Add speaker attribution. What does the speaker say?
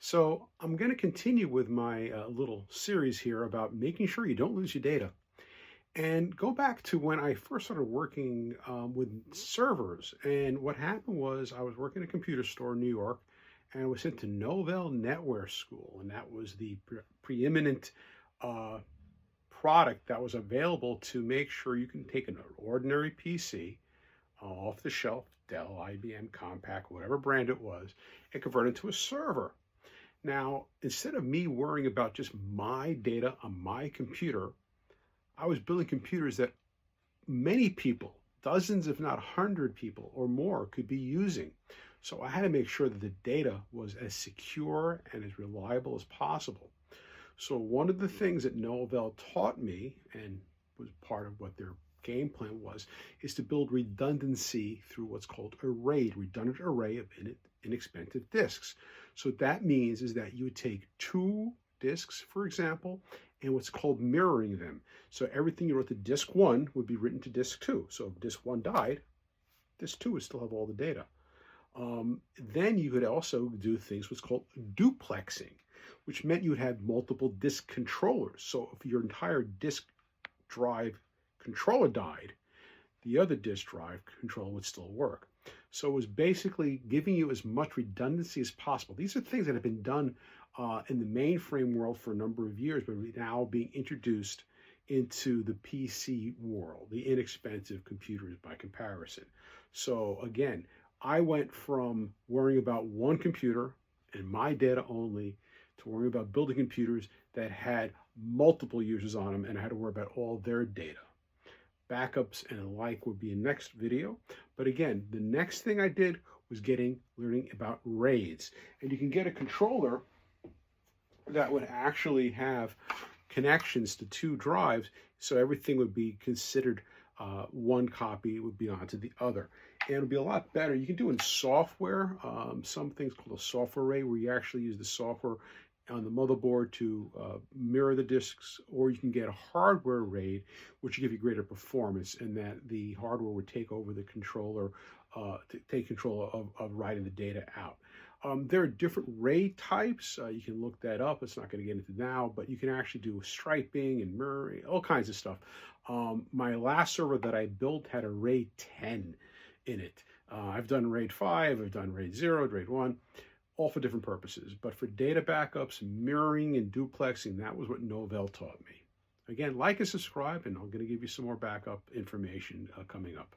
Speaker 1: So I'm going to continue with my little series here about making sure you don't lose your data and go back to when I first started working with servers. And what happened was I was working at a computer store in New York and I was sent to Novell Netware School. And that was the preeminent uh, product that was available to make sure you can take an ordinary PC off the shelf, Dell, IBM, Compaq, whatever brand it was, and convert it into a server. Now, instead of me worrying about just my data on my computer, I was building computers that many people, dozens, if not 100 people or more, could be using. So I had to make sure that the data was as secure and as reliable as possible. So one of the things that Novell taught me, and was part of what their game plan was, is to build redundancy through what's called a RAID, redundant array of inexpensive disks. So that means is that you would take two disks, for example, and what's called mirroring them. So everything you wrote to disk one would be written to disk two. So if disk one died, disk two would still have all the data. Then you could also do things what's called duplexing, which meant you would have multiple disk controllers. So if your entire disk drive controller died, the other disk drive controller would still work. So it was basically giving you as much redundancy as possible. These are things that have been done in the mainframe world for a number of years, but now being introduced into the PC world, the inexpensive computers by comparison. So again, I went from worrying about one computer and my data only to worrying about building computers that had multiple users on them and I had to worry about all their data. Backups and the like would be in next video. But again, the next thing I did was learning about RAIDs. And you can get a controller that would actually have connections to two drives, so everything would be considered one copy would be onto the other. And it'll be a lot better. You can do in software, some things called a software array, where you actually use the software on the motherboard to mirror the disks, or you can get a hardware RAID, which will give you greater performance, and that the hardware would take over the controller, to take control of writing the data out. There are different RAID types. You can look that up. It's not going to get into now, but you can actually do striping and mirroring, all kinds of stuff. My last server that I built had a RAID 10 in it. I've done RAID 5, I've done RAID 0, RAID 1, all for different purposes. But for data backups, mirroring and duplexing, that was what Novell taught me. Again, like and subscribe, and I'm going to give you some more backup information coming up.